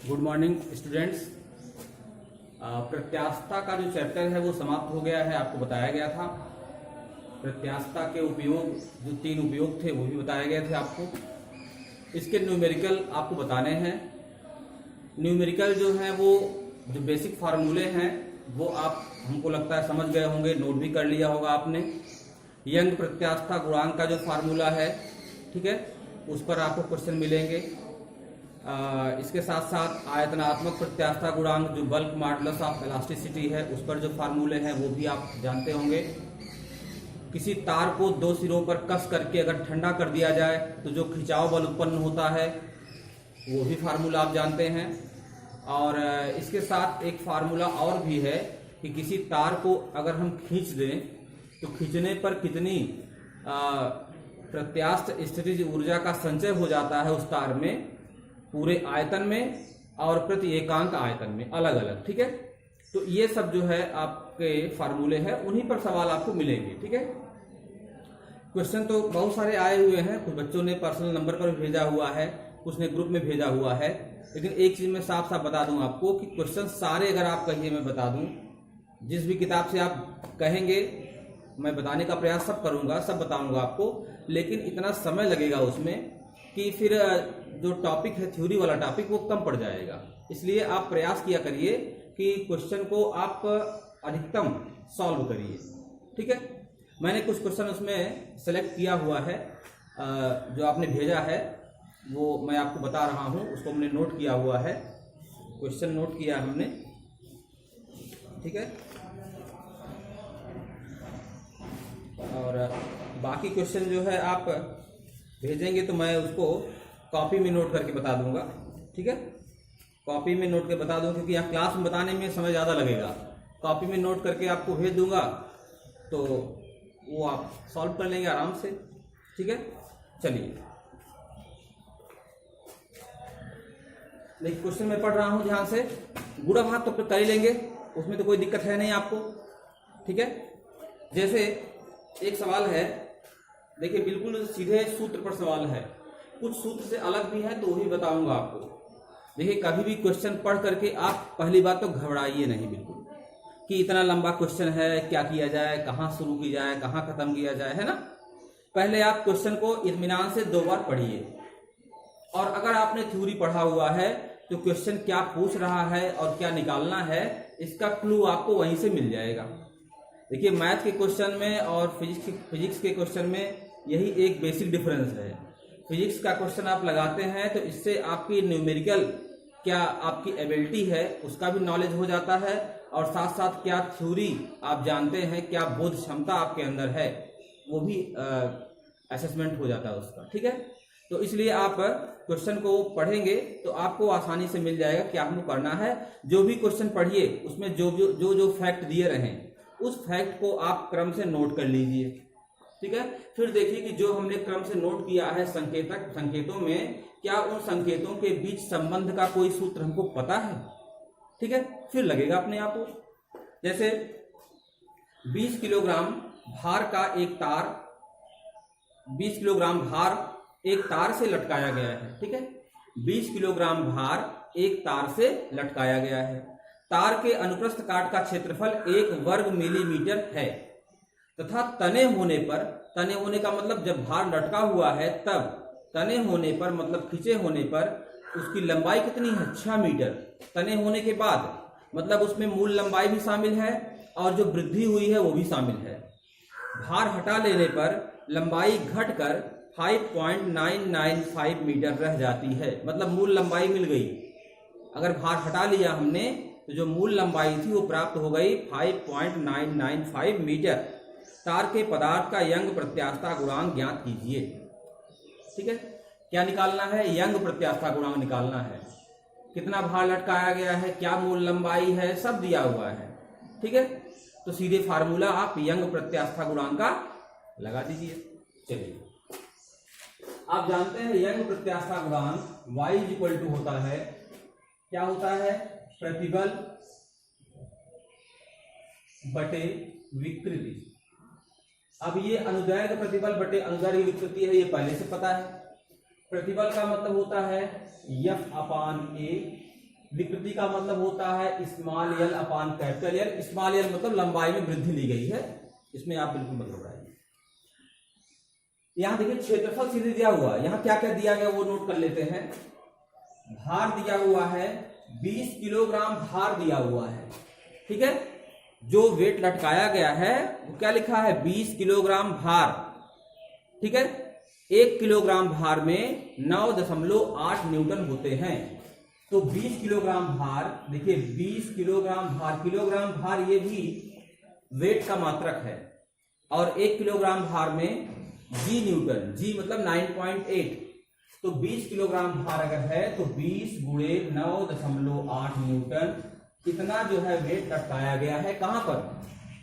Good morning students. प्रत्यास्थता का जो chapter है वो समाप्त हो गया है, आपको बताया गया था। प्रत्यास्थता के उपयोग, जो 3 उपयोग थे वो भी बताए गए थे आपको। इसके न्यूमेरिकल आपको बताने हैं। न्यूमेरिकल जो है वो जो बेसिक फार्मूले हैं वो आप हमको लगता है समझ गए होंगे, नोट भी कर लिया होगा आपने। यंग प्रत्यास्थता गुणांक का जो फार्मूला है, ठीक है, उस पर आपको क्वेश्चन मिलेंगे। इसके साथ साथ आयतनात्मक प्रत्यास्थता गुणांक जो बल्क मॉडुलस ऑफ इलास्टिसिटी है, उस पर जो फार्मूले हैं वो भी आप जानते होंगे। किसी तार को 2 सिरों पर कस करके अगर ठंडा कर दिया जाए तो जो खिंचाव बल उत्पन्न होता है वो भी फार्मूला आप जानते हैं। और इसके साथ एक फार्मूला और भी है कि किसी तार को अगर हम खींच दें तो खींचने पर कितनी प्रत्यास्थ स्थितिज ऊर्जा का संचय हो जाता है उस तार में, पूरे आयतन में और प्रति एकांक आयतन में अलग अलग। ठीक है, तो ये सब जो है आपके फार्मूले हैं, उन्हीं पर सवाल आपको मिलेंगे। ठीक है, क्वेश्चन तो बहुत सारे आए हुए हैं, कुछ बच्चों ने पर्सनल नंबर पर भेजा हुआ है, कुछ ने ग्रुप में भेजा हुआ है। लेकिन एक चीज मैं साफ साफ बता दूं आपको कि क्वेश्चन सारे अगर आप कहिए मैं बता दूं, जिस भी किताब से आप कहेंगे मैं बताने का प्रयास सब करूंगा, सब बताऊंगा आपको। लेकिन इतना समय लगेगा उसमें कि फिर जो टॉपिक है थ्योरी वाला टॉपिक वो कम पड़ जाएगा। इसलिए आप प्रयास किया करिए कि क्वेश्चन को आप अधिकतम सॉल्व करिए। ठीक है, मैंने कुछ क्वेश्चन उसमें सेलेक्ट किया हुआ है, जो आपने भेजा है वो मैं आपको बता रहा हूं, उसको हमने नोट किया हुआ है, क्वेश्चन नोट किया हमने। ठीक है, और बाकी क्वेश्चन जो है आप भेजेंगे तो मैं उसको कॉपी में नोट करके बता दूंगा। ठीक है, कॉपी में नोट करके बता दूंगा, क्योंकि यहाँ क्लास में बताने में समय ज़्यादा लगेगा। कॉपी में नोट करके आपको भेज दूंगा तो वो आप सॉल्व कर लेंगे आराम से। ठीक है, चलिए देखिए क्वेश्चन मैं पढ़ रहा हूँ ध्यान से। गुणा भाग तो कर ही लेंगे, उसमें तो कोई दिक्कत है नहीं आपको। ठीक है, जैसे एक सवाल है, देखिए बिल्कुल सीधे सूत्र पर सवाल है, कुछ सूत्र से अलग भी है तो वही बताऊंगा आपको। देखिए कभी भी क्वेश्चन पढ़ करके आप पहली बात तो घबराइए नहीं बिल्कुल कि इतना लंबा क्वेश्चन है, क्या किया जाए, कहाँ शुरू की जाए, कहाँ खत्म किया जाए, है ना। पहले आप क्वेश्चन को इत्मीनान से 2 बार पढ़िए, और अगर आपने थ्योरी पढ़ा हुआ है तो क्वेश्चन क्या पूछ रहा है और क्या निकालना है इसका क्लू आपको वहीं से मिल जाएगा। देखिए मैथ के क्वेश्चन में और फिजिक्स के क्वेश्चन में यही एक बेसिक डिफरेंस है। फिजिक्स का क्वेश्चन आप लगाते हैं तो इससे आपकी न्यूमेरिकल क्या आपकी एबिलिटी है उसका भी नॉलेज हो जाता है, और साथ साथ क्या थ्योरी आप जानते हैं, क्या बोध क्षमता आपके अंदर है, वो भी असेसमेंट हो जाता है उसका। ठीक है, तो इसलिए आप क्वेश्चन को पढ़ेंगे तो आपको आसानी से मिल जाएगा क्या हमको करना है। जो भी क्वेश्चन पढ़िए उसमें जो फैक्ट दिए रहें उस फैक्ट को आप क्रम से नोट कर लीजिए। ठीक है, फिर देखिए कि जो हमने क्रम से नोट किया है संकेतों में, क्या उन संकेतों के बीच संबंध का कोई सूत्र हमको पता है। ठीक है, फिर लगेगा अपने आप को। जैसे 20 किलोग्राम भार का एक तार, 20 किलोग्राम भार एक तार से लटकाया गया है। ठीक है, 20 किलोग्राम भार एक तार से लटकाया गया है। तार के अनुप्रस्थ काट का क्षेत्रफल 1 वर्ग मिलीमीटर है तथा तने होने का मतलब जब भार लटका हुआ है तब, तने होने पर मतलब खींचे होने पर उसकी लंबाई कितनी है, 6 मीटर। तने होने के बाद मतलब उसमें मूल लंबाई भी शामिल है और जो वृद्धि हुई है वो भी शामिल है। भार हटा लेने पर लंबाई घटकर 5.995 मीटर रह जाती है, मतलब मूल लंबाई मिल गई। अगर भार हटा लिया हमने तो जो मूल लंबाई थी वो प्राप्त हो गई 5.995 मीटर। तार के पदार्थ का यंग प्रत्यास्थता गुणांक ज्ञात कीजिए। ठीक है, क्या निकालना है, यंग प्रत्यास्थता गुणांक निकालना है। कितना भार लटकाया गया है, क्या मूल लंबाई है, सब दिया हुआ है। ठीक है, तो सीधे फार्मूला आप यंग प्रत्यास्थता गुणांक का लगा दीजिए। चलिए आप जानते हैं यंग प्रत्यास्थता गुणांक y होता है, क्या होता है, प्रतिबल बटे विकृति। अब ये अनुदैर्घ्य प्रतिबल बटे अनुदैर्घ्य विकृति है, ये पहले से पता है। प्रतिबल का मतलब होता है F/A विकृति का मतलब होता है स्मॉल एल अपान कैपिटल एल। स्मॉल एल मतलब लंबाई में वृद्धि ली गई है, इसमें आप बिल्कुल मत घबराइए। यहां देखिए क्षेत्रफल सीधे दिया हुआ, यहाँ क्या क्या दिया गया वो नोट कर लेते हैं। भार दिया हुआ है 20 किलोग्राम भार दिया हुआ है, ठीक है। जो वेट लटकाया गया है वो क्या लिखा है, 20 किलोग्राम भार, ठीक है। 1 किलोग्राम भार में 9.8 न्यूटन होते हैं। तो 20 किलोग्राम भार, देखिए 20 किलोग्राम भार, किलोग्राम भार ये भी वेट का मात्रक है, और 1 किलोग्राम भार में जी न्यूटन, जी मतलब 9.8। तो 20 किलोग्राम भार अगर है तो 20 गुणे 9.8 न्यूटन, इतना जो है वेट लटकाया गया है। कहां पर,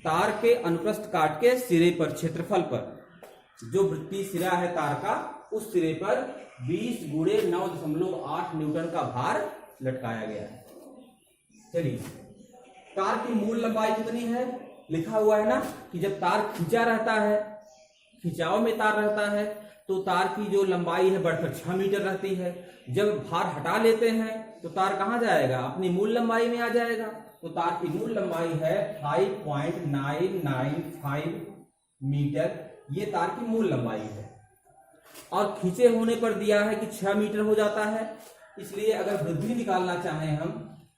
तार के अनुप्रस्थ काट के सिरे पर, क्षेत्रफल पर, जो वृत्तीय सिरा है तार का, उस सिरे पर 20 गुणे 9.8 न्यूटन का भार लटकाया गया है। चलिए, तार की मूल लंबाई कितनी है, लिखा हुआ है ना कि जब तार खींचा रहता है, खिंचाव में तार रहता है, तो तार की जो लंबाई है बढ़कर 6 मीटर रहती है। जब भार हटा लेते हैं तो तार कहां जाएगा, अपनी मूल लंबाई में आ जाएगा। तो तार की मूल लंबाई है 5.995 मीटर, ये तार की मूल लंबाई है। और खींचे होने पर दिया है कि 6 मीटर हो जाता है, इसलिए अगर वृद्धि निकालना चाहें हम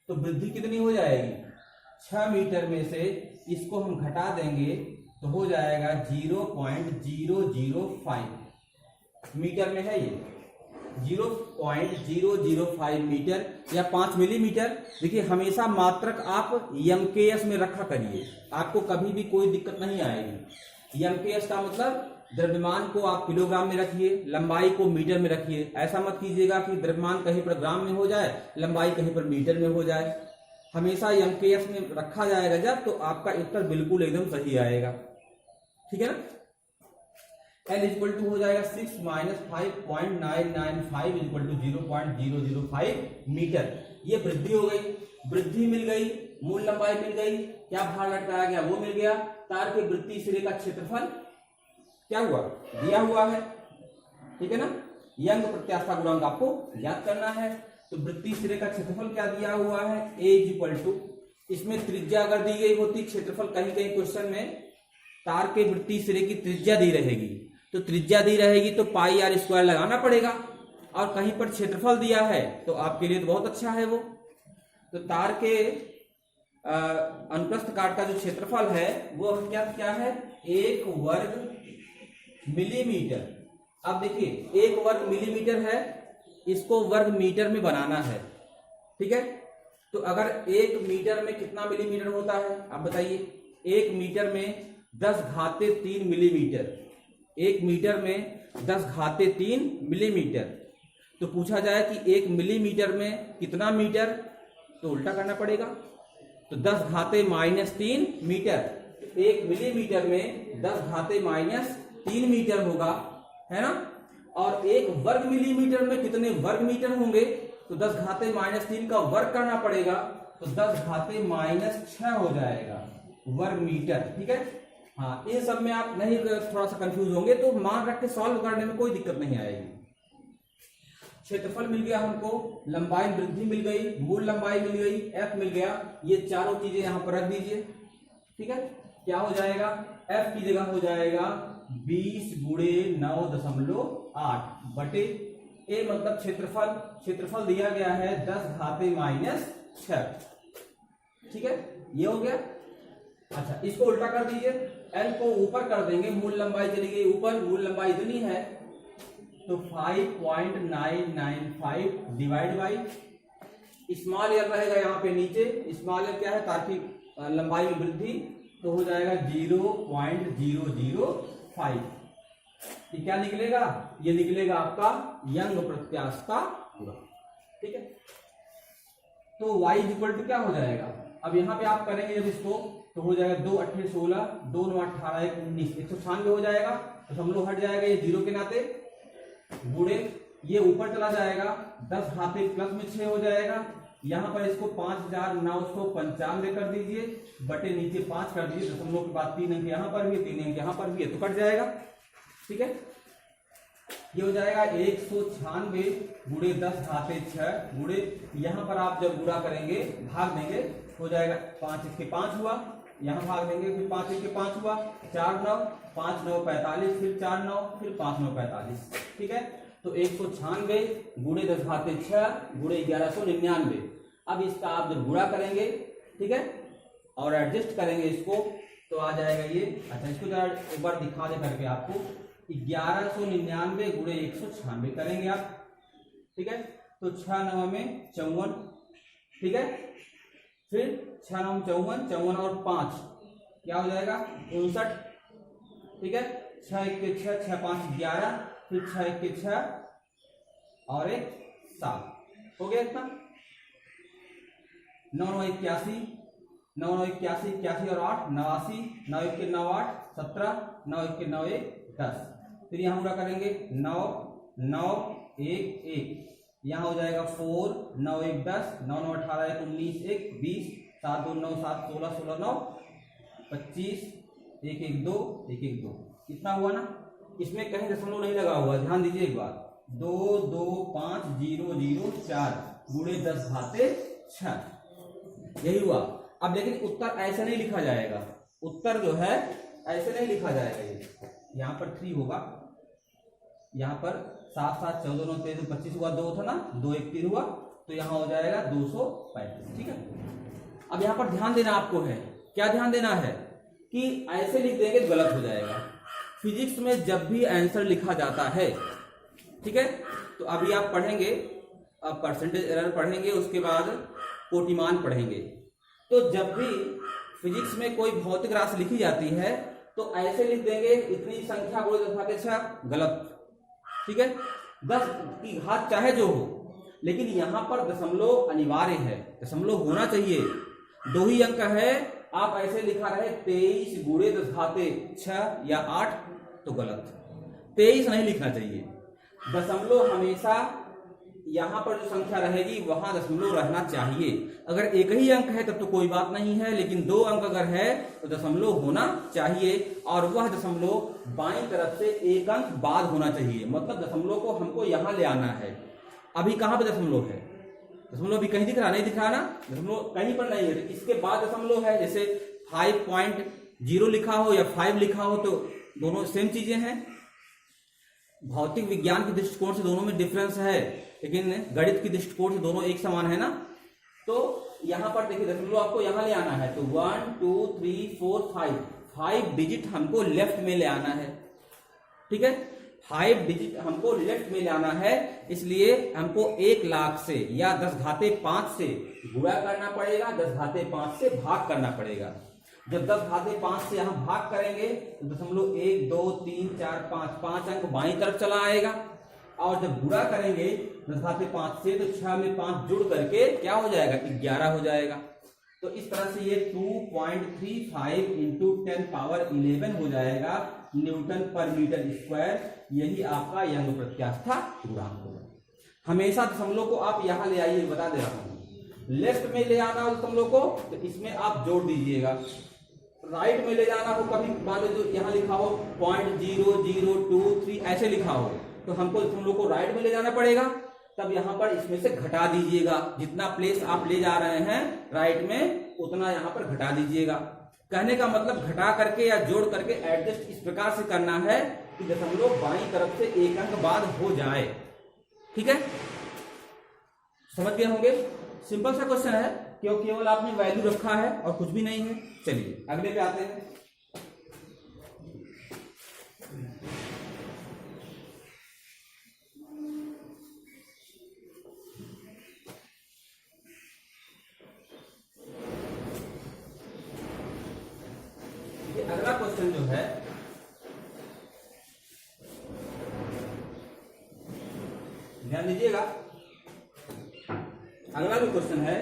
तो वृद्धि कितनी हो जाएगी, 6 मीटर में से इसको हम घटा देंगे तो हो जाएगा 0.005 मीटर में है ये, 0.005 मीटर या 5 मिलीमीटर। देखिए हमेशा मात्रक आप एमकेएस में रखा करिए, आपको कभी भी कोई दिक्कत नहीं आएगी। एमकेएस का मतलब द्रव्यमान को आप किलोग्राम में रखिए, लंबाई को मीटर में रखिए। ऐसा मत कीजिएगा कि द्रव्यमान कहीं पर ग्राम में हो जाए, लंबाई कहीं पर मीटर में हो जाए। हमेशा एमकेएस में रखा जाएगा जब, तो आपका उत्तर बिल्कुल एकदम सही आएगा, ठीक है ना। L इक्वल टू हो जाएगा 6 माइनस 5.995 इक्वल टू 0.005 मीटर। ये वृद्धि हो गई, वृद्धि मिल गई, मूल लंबाई मिल गई, क्या भार लटकाया गया वो मिल गया। तार के वृत्तीय सिरे का क्षेत्रफल क्या हुआ, दिया हुआ है, ठीक है ना। यंग प्रत्यास्था गुणांक आपको ज्ञात करना है। तो वृत्तीय सिरे का क्षेत्रफल क्या दिया हुआ है, A इक्वल टू, इसमें त्रिज्या अगर दी गई होती, क्षेत्रफल कहीं कहीं क्वेश्चन में तार के वृत्तीय सिरे की त्रिज्या दी रहेगी, तो त्रिज्या दी रहेगी तो पाई आर स्क्वायर लगाना पड़ेगा, और कहीं पर क्षेत्रफल दिया है तो आपके लिए तो बहुत अच्छा है वो। तो तार के अनुप्रस्थ काट का जो क्षेत्रफल है वो क्या क्या है, 1 वर्ग मिलीमीटर। अब देखिए 1 वर्ग मिलीमीटर है, इसको वर्ग मीटर में बनाना है, ठीक है। तो अगर 1 मीटर में कितना मिलीमीटर होता है आप बताइए, 1 मीटर में 10⁻³ मिलीमीटर, 1 मीटर में 10⁻³ मिलीमीटर। तो पूछा जाए कि 1 मिलीमीटर में कितना मीटर, तो उल्टा करना पड़ेगा, तो 10⁻³ मीटर। 1 मिलीमीटर में 10⁻³ मीटर होगा, है ना। और 1 वर्ग मिलीमीटर में कितने वर्ग मीटर होंगे, तो 10⁻³ का वर्ग करना पड़ेगा, तो 10⁻⁻6 हो जाएगा वर्ग मीटर, ठीक है। हाँ, इन सब में आप नहीं थोड़ा सा कंफ्यूज होंगे, तो मान रख के सॉल्व करने में कोई दिक्कत नहीं आएगी। क्षेत्रफल मिल गया हमको, लंबाई वृद्धि मिल गई, मूल लंबाई मिल गई, एफ मिल गया। ये चारों चीजें यहां पर रख दीजिए, ठीक है। क्या हो जाएगा, एफ की जगह हो जाएगा 20 गुणे 9.8 बटे ए मतलब क्षेत्रफल, क्षेत्रफल दिया गया है 10⁻⁻6, ठीक है। ये हो गया। अच्छा, इसको उल्टा कर दीजिए, एल को ऊपर कर देंगे, मूल लंबाई चली गई ऊपर, मूल लंबाई इतनी है, तो 5.995 डिवाइड बाई स्मॉल एल रहेगा यहाँ पे नीचे। स्मॉल एल क्या है, तार की लंबाई में वृद्धि, तो हो जाएगा 0.005। ये क्या निकलेगा, ये निकलेगा आपका यंग प्रत्यास्था गुणांक, ठीक है। तो y इक्वल टू क्या हो जाएगा, अब यहाँ पे आप करेंगे जब इसको, तो हो जाएगा 2 8 16, 2 9 18 1 19, 196 हो जाएगा। तो हम लोग हट जाएगा ये जीरो के नाते, गुणे ये ऊपर चला जाएगा, 10⁻+ में 6 हो जाएगा। यहाँ पर इसको 5995 कर दीजिए, बटे नीचे 5 कर दीजिए, दशमलव के बाद 3 अंक यहाँ पर भी, 3 अंक यहाँ पर भी है, तो कट जाएगा, ठीक है। ये हो जाएगा 196 गुणे 10 घाते 6 गुणे, यहाँ पर आप जब गुणा करेंगे भाग देंगे हो जाएगा 5 1 के 5 हुआ, यहाँ भाग देंगे फिर 5 1 के 5 हुआ, 4 9 5 9 45, फिर 4 9 फिर 5 9 45। ठीक है, तो 196 गुणे 10 घाते 6 गुणे 1199। अब इसका आप जब गुणा करेंगे, ठीक है, और एडजस्ट करेंगे इसको तो आ जाएगा ये। अच्छा, इसको जरा एक बार दिखा दे करके आपको, 1199 गुणे 196 करेंगे आप। ठीक है, तो 6 9 में 54, ठीक है, फिर 6 9 54, 54 और 5 क्या हो जाएगा 59। ठीक है, 6 1 के 6, 6 5 11, फिर 6 1 के 6 और 1 7 हो गया इतना। 9 9 81, 9 9 81, 81 और 8 89, 9 1 के 9 8 17, 9 1 के 9 1 10। फिर यहाँ पूरा करेंगे 9 9 1 1, यहाँ हो जाएगा 4 9 1 10, 9 9 18 1 19 1 20, 7 2 9 7 16 16 9 25, 1 1 2 1 1 2, कितना हुआ ना। इसमें कहीं दशमलव नहीं लगा हुआ, ध्यान दीजिए एक बार। 2 2 5 0 0 4 गुणे 10 घाते 6, यही हुआ। अब लेकिन उत्तर ऐसे नहीं लिखा जाएगा, उत्तर जो है ऐसे नहीं लिखा जाएगा। ये यहाँ पर 3 होगा, यहाँ पर 7 7 14 9 13 25 हुआ, 2 था ना, 2 1 3 हुआ, तो यहाँ हो जाएगा 235। ठीक है, अब यहाँ पर ध्यान देना आपको है, क्या ध्यान देना है कि ऐसे लिख देंगे तो गलत हो जाएगा। फिजिक्स में जब भी आंसर लिखा जाता है, ठीक है, तो अभी आप पढ़ेंगे, अब परसेंटेज एरर पढ़ेंगे, उसके बाद कोटिमान पढ़ेंगे। तो जब भी फिजिक्स में कोई भौतिक राशि लिखी जाती है तो ऐसे लिख देंगे इतनी संख्या गुणे 10 घाते 6, गलत। ठीक है, 10 की घात चाहे जो हो, लेकिन यहाँ पर दशमलव अनिवार्य है, दशमलव होना चाहिए। 2 ही अंक है, आप ऐसे लिखा रहे 23 गुणे 10 घाते 6 या 8 तो गलत। 23 नहीं लिखना चाहिए, दशमलव हमेशा यहाँ पर जो संख्या रहेगी वहां दशमलव रहना चाहिए। अगर एक ही अंक है तब तो कोई बात नहीं है, लेकिन 2 अंक अगर है तो दशमलव होना चाहिए, और वह दशमलव बाईं तरफ से 1 अंक बाद होना चाहिए। मतलब दशमलव को हमको यहाँ ले आना है। अभी कहाँ पे दशमलव है? दशमलव भी कहीं दिख रहा नहीं, दिख रहा ना, दशमलव कहीं पर नहीं है। इसके बाद दशमलव है, जैसे 5.0 लिखा हो या 5 लिखा हो, तो दोनों सेम चीजें हैं। भौतिक विज्ञान के दृष्टिकोण से दोनों में डिफरेंस है, लेकिन गणित की दृष्टिकोण से दोनों एक समान है ना। तो यहाँ पर देखिए दशमलव आपको यहाँ ले आना है, तो 1 2 3 4 5 डिजिट हमको लेफ्ट में ले आना है। ठीक है, 5 डिजिट हमको लेफ्ट में ले आना है, इसलिए हमको 1 लाख से या 10 घाते 5 से गुणा करना पड़ेगा, 10 घाते 5 से भाग करना पड़ेगा। जब 10 घाते 5 से यहाँ भाग करेंगे तो दशमलव 1 2 3 4 5 अंक बाईं तरफ चला आएगा, और जब गुणा करेंगे 10 घाते 5 से तो 6 में 5 जुड़ करके क्या हो जाएगा 11 हो जाएगा। तो इस तरह से ये 2.35 इंटू 10 पावर 11 हो जाएगा न्यूटन पर मीटर स्क्वायर। यही आपका यंग प्रत्यास्था गुणांक होगा। हमेशा दशमलव को आप यहाँ ले आइए, बता दे रहा हूँ। लेफ्ट में ले आना हो दशमलव को तो इसमें आप जोड़ दीजिएगा, राइट में ले जाना हो, कभी मान लो यहाँ लिखा हो 0.0023 ऐसे लिखा हो, तो हमको दशमलव को राइट में ले जाना पड़ेगा। तब यहाँ पर इसमें से घटा दीजिएगा, जितना प्लेस आप ले जा रहे हैं राइट में उतना यहाँ पर घटा दीजिएगा। कहने का मतलब घटा करके या जोड़ करके एडजस्ट इस प्रकार से करना है कि दशमलव बाईं तरफ से 1 अंक बाद हो जाए। ठीक है, समझ गए होंगे। सिंपल सा क्वेश्चन है, क्योंकि केवल आपने वैल्यू रखा है और कुछ भी नहीं है। चलिए अगले पे आते हैं। अगला क्वेश्चन जो है ध्यान दीजिएगा, अगला जो क्वेश्चन है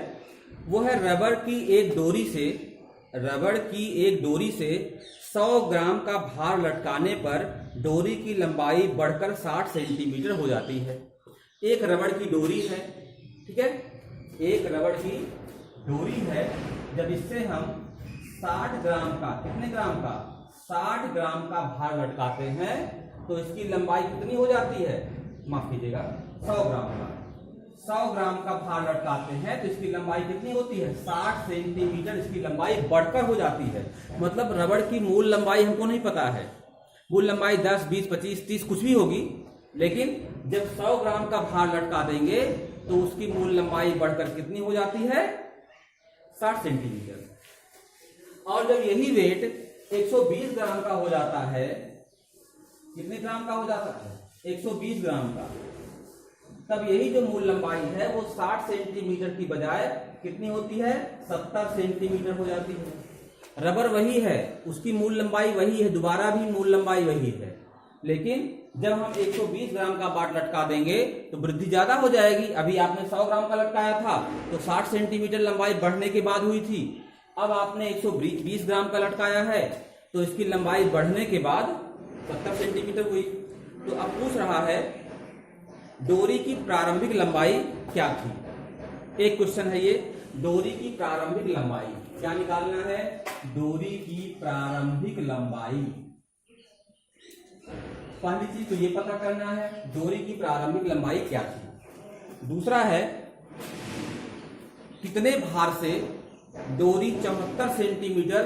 वो है रबड़ की एक डोरी से 100 ग्राम का भार लटकाने पर डोरी की लंबाई बढ़कर 60 सेंटीमीटर हो जाती है। एक रबड़ की डोरी है, ठीक है, एक रबड़ की डोरी है। जब इससे हम 60 ग्राम का, कितने ग्राम का, 60 ग्राम का भार लटकाते हैं तो इसकी लंबाई कितनी हो जाती है, माफ कीजिएगा 100 ग्राम का। 100 ग्राम का भार लटकाते हैं तो इसकी लंबाई कितनी होती है, 60 सेंटीमीटर इसकी लंबाई बढ़कर हो जाती है। मतलब रबड़ की मूल लंबाई हमको नहीं पता है, मूल लंबाई 10, 20, 25, 30 कुछ भी होगी, लेकिन जब 100 ग्राम का भार लटका देंगे तो उसकी मूल लंबाई बढ़कर कितनी हो जाती है, 60 सेंटीमीटर। और जब यही वेट 120 ग्राम का हो जाता है, कितने ग्राम का हो जाता है, 120 ग्राम का, तब यही जो मूल लंबाई है वो 60 सेंटीमीटर की बजाय कितनी होती है, 70 सेंटीमीटर हो जाती है। रबर वही है, उसकी मूल लंबाई वही है, दोबारा भी मूल लंबाई वही है, लेकिन जब हम 120 ग्राम का बाट लटका देंगे तो वृद्धि ज्यादा हो जाएगी। अभी आपने 100 ग्राम का लटकाया था तो 60 सेंटीमीटर लंबाई बढ़ने के बाद हुई थी, अब आपने 120 ग्राम का लटकाया है तो इसकी लंबाई बढ़ने के बाद 70 सेंटीमीटर हुई। तो अब पूछ रहा है डोरी की प्रारंभिक लंबाई क्या थी। एक क्वेश्चन है ये, डोरी की प्रारंभिक लंबाई क्या निकालना है, डोरी की प्रारंभिक लंबाई। पहली चीज तो ये पता करना है डोरी की प्रारंभिक लंबाई क्या थी। दूसरा है कितने भार से डोरी 74 सेंटीमीटर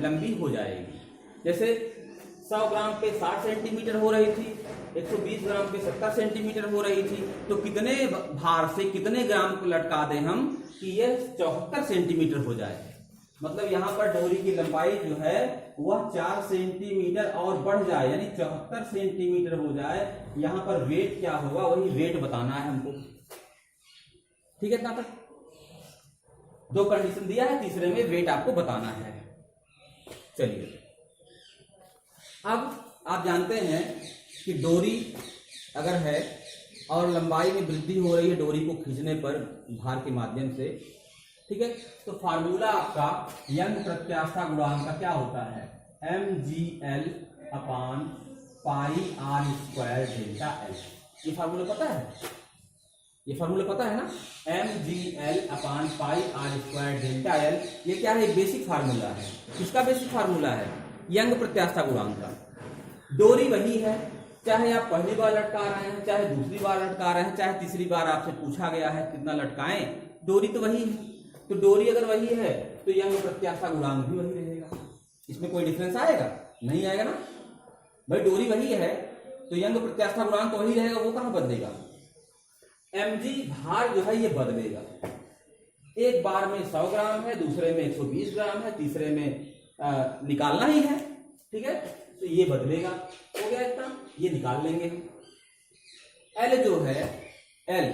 लंबी हो जाएगी। जैसे 100 ग्राम पे 60 सेंटीमीटर हो रही थी, 120 ग्राम पे 70 सेंटीमीटर हो रही थी, तो कितने भार से कितने ग्राम को लटका दें हम कि यह 74 सेंटीमीटर हो जाए। मतलब यहाँ पर डोरी की लंबाई जो है वह 4 सेंटीमीटर और बढ़ जाए, यानी 74 सेंटीमीटर हो जाए। यहाँ पर वेट क्या होगा, वही वेट बताना है हमको। ठीक है, इतना तक 2 कंडीशन दिया है, तीसरे में वेट आपको बताना है। चलिए, अब आप जानते हैं कि डोरी अगर है और लंबाई में वृद्धि हो रही है डोरी को खींचने पर भार के माध्यम से, ठीक है, तो फार्मूला आपका यंग प्रत्यास्था गुणांक का क्या होता है, mgl अपान पाई r स्क्वायर डेल्टा एल। ये फार्मूला पता है, ये फार्मूला पता है ना, mgl अपान पाई r स्क्वायर डेल्टा एल। ये क्या है, बेसिक फार्मूला है। किसका बेसिक फार्मूला है, यंग प्रत्यास्था गुणांक का। डोरी वही है, चाहे आप पहली बार लटका रहे हैं, चाहे दूसरी बार लटका रहे हैं, चाहे तीसरी बार आपसे पूछा गया है कितना लटकाएं, डोरी तो वही है। तो डोरी अगर वही है तो यंग प्रत्यास्था गुणांक भी वही रहेगा। इसमें कोई डिफरेंस आएगा, नहीं आएगा ना भाई। डोरी वही है तो यंग प्रत्यास्था गुणांक वही रहेगा, वो कहां बदलेगा। mg भार जो है ये बदलेगा, एक बार में 100 ग्राम है, दूसरे में 120 ग्राम है, तीसरे में निकालना ही है, ठीक है, तो ये बदलेगा। हो गया इतना, ये निकाल लेंगे। एल जो है, एल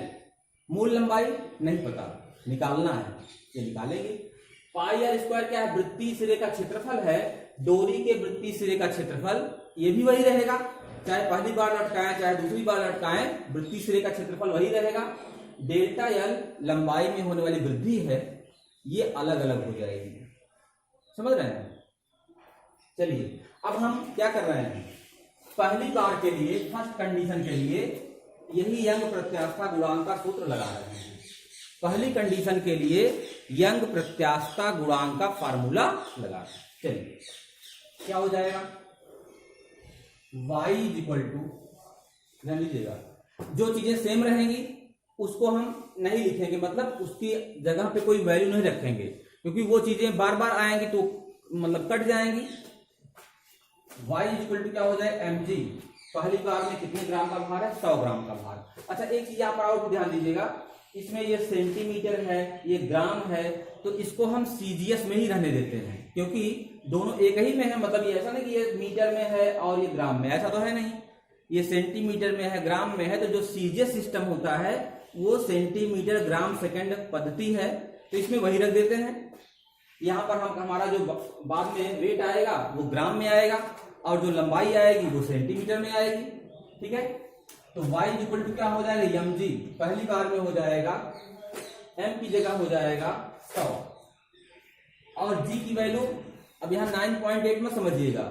मूल लंबाई नहीं पता, निकालना है, ये निकालेंगे। पाई आर स्क्वायर क्या है, वृत्तीय सिरे का क्षेत्रफल है। डोरी के वृत्तीय सिरे का क्षेत्रफल ये भी वही रहेगा, चाहे पहली बार लटकाएं चाहे दूसरी बार लटकाएं, वृत्तीय सिरे का क्षेत्रफल वही रहेगा। डेल्टा एल लंबाई में होने वाली वृद्धि है, ये अलग अलग हो जाएगी। समझ रहे हैं। चलिए, अब हम क्या कर रहे हैं, पहली बार के लिए, फर्स्ट कंडीशन के लिए यही यंग प्रत्यास्था गुणांक का सूत्र लगा रहे हैं। पहली कंडीशन के लिए यंग प्रत्यास्था गुणांक का फार्मूला लगा रहे हैं। चलिए, क्या हो जाएगा, y इक्वल टू, ध्यान दीजिएगा, जो चीजें सेम रहेंगी उसको हम नहीं लिखेंगे, मतलब उसकी जगह पे कोई वैल्यू नहीं रखेंगे, क्योंकि वो चीजें बार बार आएंगी तो मतलब कट जाएंगी। y इक्वल टू क्या हो जाए, mg, पहली बार में कितने ग्राम का भार है, 100 ग्राम का भार। अच्छा, एक चीज आप और ध्यान दीजिएगा, इसमें ये सेंटीमीटर है, ये ग्राम है, तो इसको हम सीजीएस में ही रहने देते हैं, क्योंकि दोनों एक ही में है। मतलब ये ऐसा नहीं कि ये मीटर में है और ये ग्राम में, ऐसा तो है नहीं। ये सेंटीमीटर में है, ग्राम में है, तो जो सीजीएस सिस्टम होता है वो सेंटीमीटर ग्राम सेकंड पद्धति है, तो इसमें वही रख देते हैं। यहाँ पर हम हमारा जो बाद में वेट आएगा वो ग्राम में आएगा और जो लंबाई आएगी वो सेंटीमीटर में आएगी, ठीक है। तो y इक्वल टू क्या हो जाएगा, mg, पहली बार में हो जाएगा m की जगह हो जाएगा 100 और g की वैल्यू, अब यहाँ 9.8 में समझिएगा,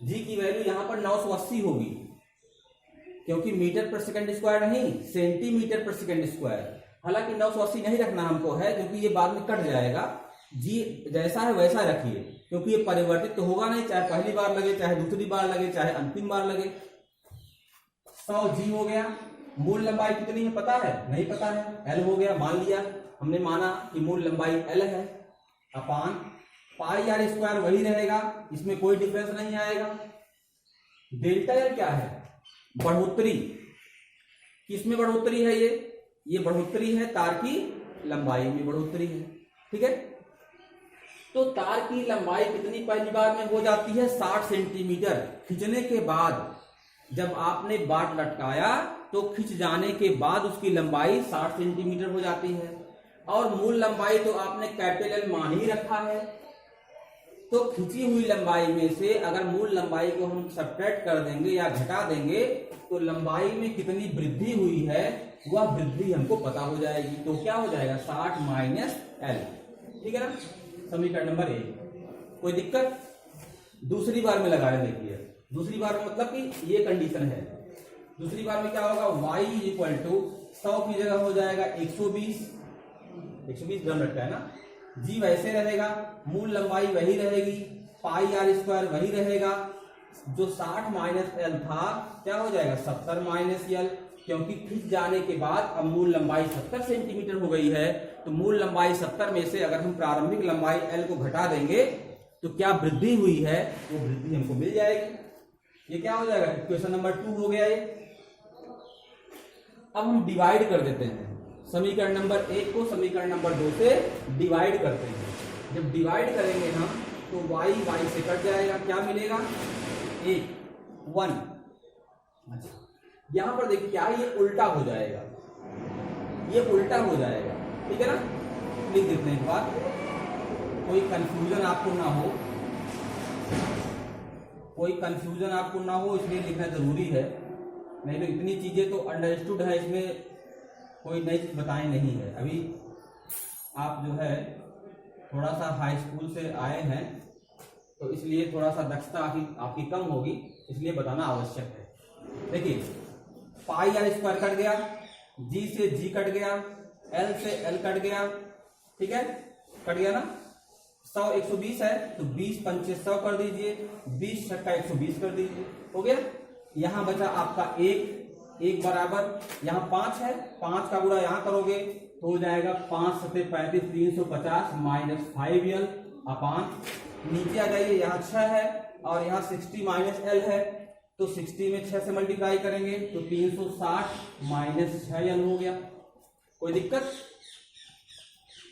g की वैल्यू यहाँ पर 980 होगी, क्योंकि मीटर पर सेकंड स्क्वायर नहीं, सेंटीमीटर पर सेकंड स्क्वायर। हालांकि 980 नहीं रखना हमको है, क्योंकि ये बाद में कट जाएगा। जी जैसा है वैसा रखिए, क्योंकि ये परिवर्तित तो होगा नहीं, चाहे पहली बार लगे, चाहे दूसरी बार लगे, चाहे अंतिम बार लगे। 100 जी हो गया। मूल लंबाई कितनी है पता है? नहीं पता है, एल हो गया, मान लिया हमने, माना कि मूल लंबाई एल है, अपान पाई आर स्क्वायर वही रहेगा, इसमें कोई डिफरेंस नहीं आएगा। डेल्टा एल क्या है? बढ़ोतरी। किसमें बढ़ोतरी है? ये बढ़ोतरी है तार की लंबाई में बढ़ोतरी है, ठीक है। तो तार की लंबाई कितनी पहली बार में हो जाती है? 60 सेंटीमीटर। खींचने के बाद जब आपने बाट लटकाया तो खिंच जाने के बाद उसकी लंबाई 60 सेंटीमीटर हो जाती है, और मूल लंबाई तो आपने कैपिटल एल मान ही रखा है। तो खिंची हुई लंबाई में से अगर मूल लंबाई को हम सब्ट्रैक्ट कर देंगे या घटा देंगे तो लंबाई में कितनी वृद्धि हुई है वह वृद्धि हमको पता हो जाएगी। तो क्या हो जाएगा? 60 माइनस एल, ठीक है ना। समीकरण नंबर 1। कोई दिक्कत? दूसरी बार में लगा रहे, देखिए दूसरी बार में मतलब कि ये कंडीशन है। दूसरी बार में क्या होगा? y इक्वल टू 100 की जगह हो जाएगा 120 ग्राम रखा है ना। जी वैसे रहेगा, मूल लंबाई वही रहेगी, पाई आर स्क्वायर वही रहेगा, जो 60 माइनस एल था क्या हो जाएगा? 70 माइनस एल, क्योंकि खिंच जाने के बाद अब मूल लंबाई 70 सेंटीमीटर हो गई है। तो मूल लंबाई 70 में से अगर हम प्रारंभिक लंबाई एल को घटा देंगे तो क्या वृद्धि हुई है वो वृद्धि हमको मिल जाएगी। ये क्या हो जाएगा? इक्वेशन नंबर 2 हो गया ये। अब हम डिवाइड कर देते हैं समीकरण नंबर 1 को समीकरण नंबर 2 से डिवाइड करते हैं। जब डिवाइड करेंगे हम तो y से कट जाएगा, क्या मिलेगा? 1। अच्छा, यहां पर देखिए क्या ये उल्टा हो जाएगा, ये उल्टा हो जाएगा, ठीक है ना। लिख देते हैं एक बार, कोई कंफ्यूजन आपको ना हो, कोई कंफ्यूजन आपको ना हो इसलिए लिखना जरूरी है, नहीं तो इतनी चीजें तो अंडरस्टूड है, इसमें कोई नई चीज बताई नहीं है। अभी आप जो है थोड़ा सा हाई स्कूल से आए हैं तो इसलिए थोड़ा सा दक्षता आपकी कम होगी, इसलिए बताना आवश्यक है। देखिए पाई आर स्क्वायर कट गया, जी से जी कट गया, एल से एल कट गया, ठीक है, कट गया ना। 100 120 है तो 20 पंचे 100 कर दीजिए, 20 छक्का 120 कर दीजिए, हो गया। यहां बचा आपका 1 बराबर, यहाँ 5 है, 5 का गुणा यहां करोगे तो हो जाएगा 5 सत्ते 35 350 माइनस 5l अपान, नीचे आ जाइए यहाँ 6 है और यहाँ 60 माइनस एल है, तो 60 में 6 से मल्टीप्लाई करेंगे तो 360 माइनस 6l हो गया। कोई दिक्कत?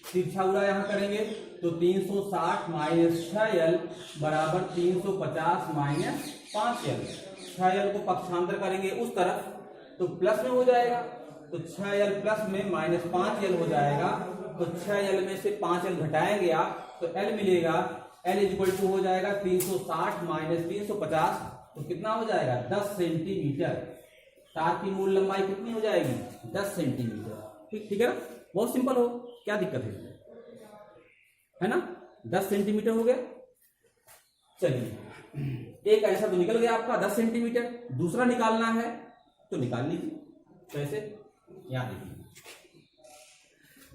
तिरछा उड़ा यहाँ करेंगे तो 360 माइनस 6l बराबर 350 माइनस 5l। 6l को पक्षांतर करेंगे उस तरफ तो प्लस में हो जाएगा, तो 6l प्लस में माइनस 5l हो जाएगा, तो 6l में से 5l घटाएंगे आप तो l मिलेगा, l इक्वल टू हो जाएगा 360 माइनस 350, तो कितना हो जाएगा? 10 सेंटीमीटर। तार की मूल लंबाई कितनी हो जाएगी? 10 सेंटीमीटर। ठीक है ना, बहुत सिंपल हो, क्या दिक्कत है इसमें, है ना। 10 सेंटीमीटर हो गया। चलिए एक ऐसा तो निकल गया आपका 10 सेंटीमीटर, दूसरा निकालना है तो निकाल लीजिए। कैसे? यहां देखिए,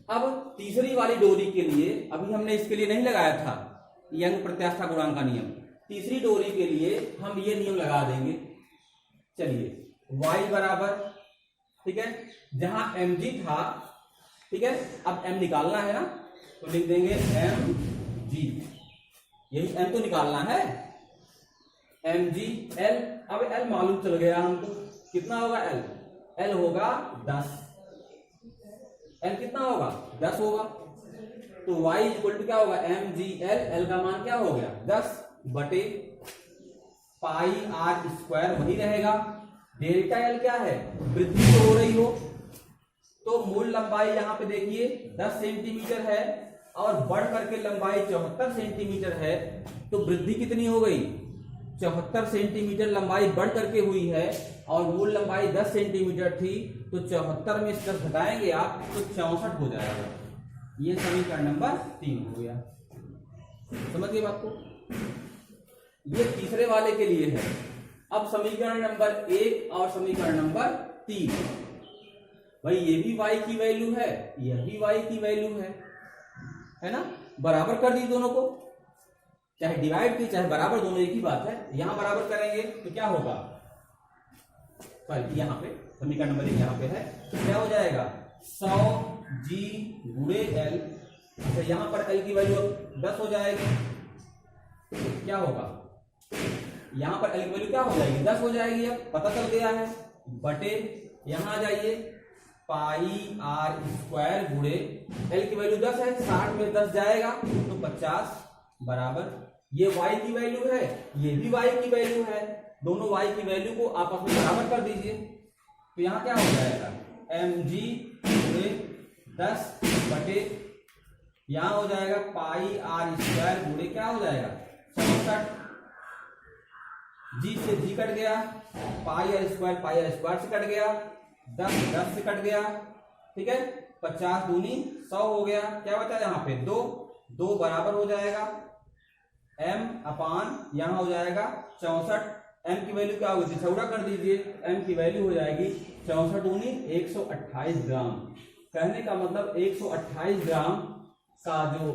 अब तीसरी वाली डोरी के लिए अभी हमने इसके लिए नहीं लगाया था यंग प्रत्यास्था गुणांक का नियम, तीसरी डोरी के लिए हम ये नियम लगा देंगे। चलिए y बराबर, ठीक है, जहां mg था, ठीक है, अब m निकालना है ना तो लिख देंगे mg, यही m तो निकालना है, mg l। अब l मालूम चल गया हमको, कितना होगा l? l होगा 10, l कितना होगा? 10 होगा, तो y इक्वल टू क्या होगा? mg l, l का मान क्या हो गया? 10 बटे पाई आर स्क्वायर वही रहेगा। डेल्टा एल क्या है? वृद्धि तो हो रही हो, तो मूल लंबाई यहाँ पे देखिए 10 सेंटीमीटर है और बढ़ करके लंबाई 74 सेंटीमीटर है, तो वृद्धि कितनी हो गई? 74 सेंटीमीटर लंबाई बढ़ करके हुई है और मूल लंबाई 10 सेंटीमीटर थी, तो 74 में 10 घटाएंगे आप तो 64 हो जाएगा। ये समीकरण नंबर 3 हो गया। समझ गए बात को? ये तीसरे वाले के लिए है। अब समीकरण नंबर 1 और समीकरण नंबर 3, भाई ये भी y की वैल्यू है, यह भी y की वैल्यू है ना, बराबर कर दी दोनों को, चाहे डिवाइड की चाहे बराबर, दोनों एक ही बात है। यहां बराबर करेंगे तो क्या होगा? सॉरी यहाँ पे समीकरण नंबर 1 यहाँ पे है, तो क्या हो जाएगा 100G गुणे L। अच्छा यहाँ पर L की वैल्यू 10 हो जाएगी, क्या होगा यहाँ पर L की वैल्यू क्या हो जाएगी 10 हो जाएगी। अब पता चल गया है, बटे यहाँ आ जाइए पाई आर स्क्वायर गुणे L की वैल्यू 10 है, 60 में 10 जाएगा तो 50 बराबर ये y की वैल्यू है, ये भी y की वैल्यू है, दोनों y की वैल्यू को आपस में बराबर कर दीजिए। तो यहाँ क्या हो जाएगा mg गुणे 10 बटे यहाँ हो जाएगा पाई आर स्क्वायर गुणे क्या हो जाएगा 67, g से g कट गया, पाई आर स्क्वायर से कट गया, 10 से कट गया, ठीक है 50 दूनी 100 हो गया। क्या बचा यहाँ पे 2 बराबर हो जाएगा m अपान यहाँ हो जाएगा 64, m की वैल्यू क्या होगी 6 कर दीजिए, m की वैल्यू हो जाएगी 64 दूनी 128 ग्राम। कहने का मतलब 128 ग्राम का जो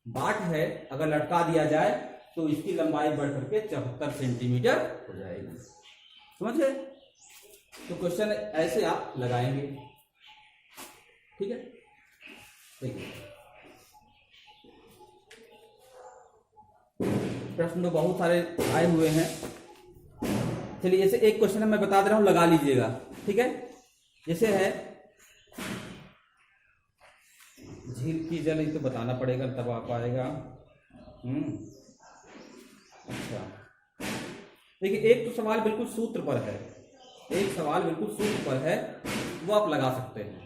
बाट है अगर लटका दिया जाए तो इसकी लंबाई बढ़ करके 74 सेंटीमीटर हो जाएगी। समझ गए? तो क्वेश्चन ऐसे आप लगाएंगे, ठीक है। देखिए प्रश्न तो बहुत सारे आए हुए हैं, चलिए जैसे एक क्वेश्चन है मैं बता दे रहा हूं, लगा लीजिएगा, ठीक है। जैसे है झील की जल, ये तो बताना पड़ेगा तब आ पाएगा। अच्छा देखिए एक तो सवाल बिल्कुल सूत्र पर है, एक सवाल बिल्कुल सूत्र पर है, वो आप लगा सकते हैं।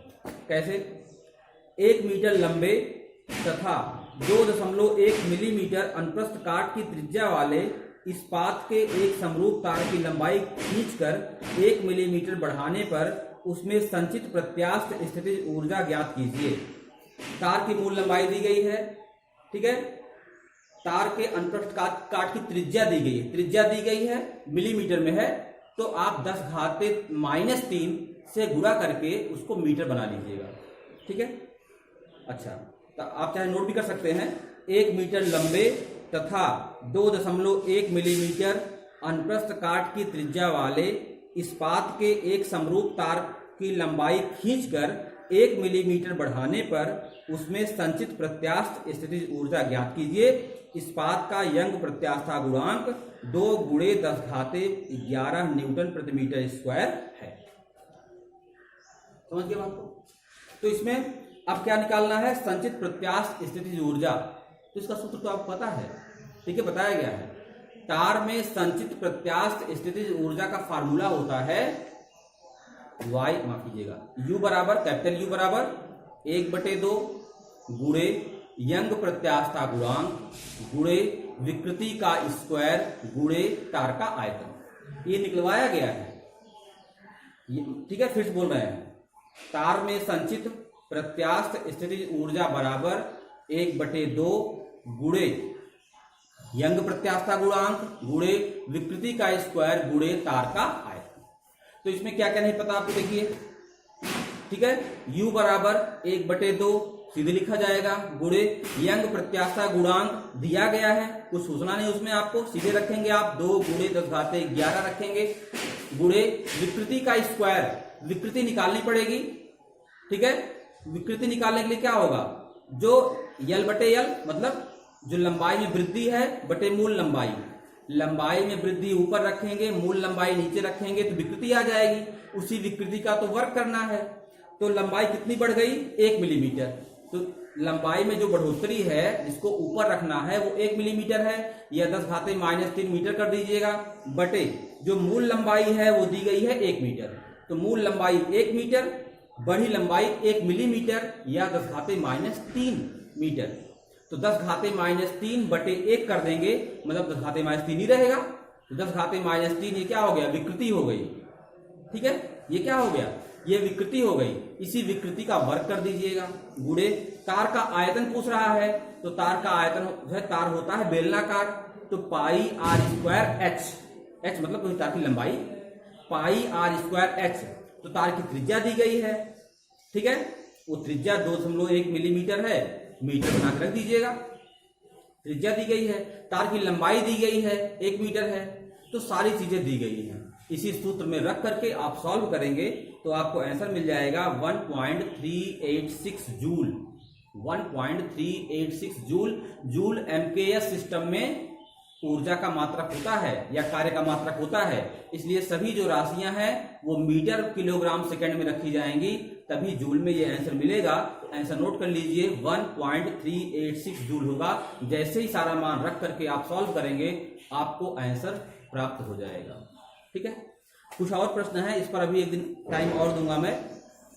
कैसे? 1 मीटर लंबे तथा 2.1 मिलीमीटर अनुप्रस्थ काट की त्रिज्या वाले इस्पात के एक समरूप तार की लंबाई खींचकर 1 मिलीमीटर बढ़ाने पर उसमें संचित प्रत्यास्थ स्थितिज ऊर्जा ज्ञात कीजिए। तार की मूल लंबाई दी गई है, ठीक है। तार के अनुप्रस्थ काट की त्रिज्या दी गई है, त्रिज्या दी गई है मिलीमीटर में है, तो आप 10⁻³ से गुणा करके उसको मीटर बना लीजिएगा, ठीक है। अच्छा तो आप चाहे नोट भी कर सकते हैं। 1 मीटर लंबे तथा 2.1 मिलीमीटर अनुप्रस्थ काट की त्रिज्या वाले इस्पात के एक समरूप तार की लंबाई खींचकर 1 मिलीमीटर बढ़ाने पर उसमें संचित प्रत्यास्थ स्थितिज ऊर्जा ज्ञात कीजिए। इस्पात का यंग प्रत्यास्था गुणांक 2 × 10⁻11 न्यूटन प्रति मीटर स्क्वायर है। समझ गए बात को? तो इसमें अब क्या निकालना है? संचित प्रत्यास्थ स्थितिज ऊर्जा। तो इसका सूत्र तो आपको पता है, ठीक है, बताया गया है। तार में संचित प्रत्यास्थ स्थितिज ऊर्जा का फार्मूला होता है y, माफ कीजिएगा, U बराबर कैपिटल U बराबर 1/2 गुणे यंग प्रत्यास्था गुणांक गुणे विकृति का स्क्वायर गुणे तार का आयतन। ये निकलवाया गया है, ठीक है। फिर से बोल रहे हैं, तार में संचित प्रत्यास्थ स्थितिज ऊर्जा बराबर 1/2 गुणे यंग प्रत्यास्था गुणांक गुणे विकृति का स्क्वायर गुणे तार का आयतन। तो इसमें क्या क्या नहीं पता आपको, देखिए, ठीक है। U बराबर 1/2 सीधे लिखा जाएगा, गुणे यंग प्रत्यास्था गुणांक दिया गया है, कुछ सोचना नहीं उसमें आपको, सीधे रखेंगे आप 2 × 10⁻11 रखेंगे, गुणे विकृति का स्क्वायर, विकृति निकालनी पड़ेगी, ठीक है। विकृति निकालने के लिए क्या होगा, जो L/L मतलब जो लंबाई में वृद्धि है बटे मूल लंबाई, लंबाई में वृद्धि ऊपर रखेंगे, मूल लंबाई नीचे रखेंगे तो विकृति आ जाएगी। उसी विकृति का तो वर्ग करना है, तो लंबाई कितनी बढ़ गई 1 मिलीमीटर। तो लंबाई में जो बढ़ोतरी है जिसको ऊपर रखना है वो 1 मिलीमीटर है, या 10⁻³ मीटर कर दीजिएगा, बटे जो मूल लंबाई है वो दी गई है 1 मीटर। तो मूल लंबाई 1 मीटर, बढ़ी लंबाई 1 मिलीमीटर या 10⁻³ मीटर। तो 10⁻³ बटे 1 कर देंगे, मतलब 10⁻³ ही रहेगा। तो 10⁻³ ये क्या हो गया, विकृति हो गई, ठीक है। ये क्या हो गया, ये विकृति हो गई। इसी विकृति का वर्ग कर दीजिएगा, गुणे तार का आयतन पूछ रहा है, तो तार का आयतन है, तार होता है बेलनाकार, तो पाई आर स्क्वायर एच, एच मतलब कोई तार की लंबाई, पाई आर स्क्वायर एच। तो तार की त्रिज्या दी गई है, ठीक है, वो त्रिज्या 2.1 मिलीमीटर है, मीटर बना के रख दीजिएगा। त्रिज्या दी गई है, तार की लंबाई दी गई है 1 मीटर है, तो सारी चीजें दी गई हैं। इसी सूत्र में रख करके आप सॉल्व करेंगे तो आपको आंसर मिल जाएगा 1.386 joule. 1.386 joule. Joule MKS system में ऊर्जा का मात्रक होता है या कार्य का मात्रक होता है, इसलिए सभी जो राशियां हैं वो मीटर किलोग्राम सेकंड में रखी जाएंगी, तभी जूल में ये आंसर मिलेगा। तो आंसर नोट कर लीजिए 1.386 जूल होगा। जैसे ही सारा मान रख करके आप सॉल्व करेंगे आपको आंसर प्राप्त हो जाएगा। ठीक है, कुछ और प्रश्न है, इस पर अभी एक दिन टाइम और दूंगा मैं।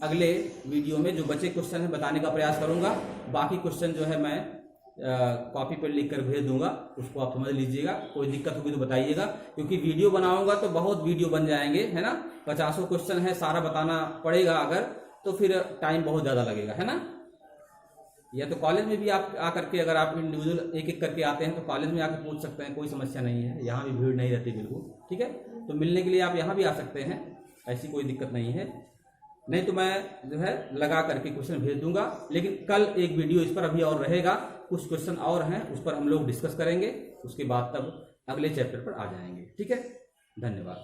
अगले वीडियो में जो बचे क्वेश्चन है बताने का प्रयास करूंगा। बाकी क्वेश्चन जो है मैं कॉपी पर लिख कर भेज दूंगा, उसको आप समझ लीजिएगा। कोई दिक्कत होगी तो बताइएगा, क्योंकि वीडियो बनाऊंगा तो बहुत वीडियो बन जाएंगे, है ना। 50 क्वेश्चन है, सारा बताना पड़ेगा अगर, तो फिर टाइम बहुत ज़्यादा लगेगा, है ना। या तो कॉलेज में भी आप आकर के, अगर आप इंडिविजुअल एक एक करके आते हैं तो कॉलेज में आकर पूछ सकते हैं, कोई समस्या नहीं है। यहाँ भी भीड़ नहीं रहती बिल्कुल। ठीक है, तो मिलने के लिए आप यहाँ भी आ सकते हैं, ऐसी कोई दिक्कत नहीं है। नहीं तो मैं जो है लगा करके क्वेश्चन भेज दूंगा। लेकिन कल एक वीडियो इस पर अभी और रहेगा, कुछ क्वेश्चन और हैं उस पर हम लोग डिस्कस करेंगे, उसके बाद तब अगले चैप्टर पर आ जाएंगे। ठीक है, धन्यवाद।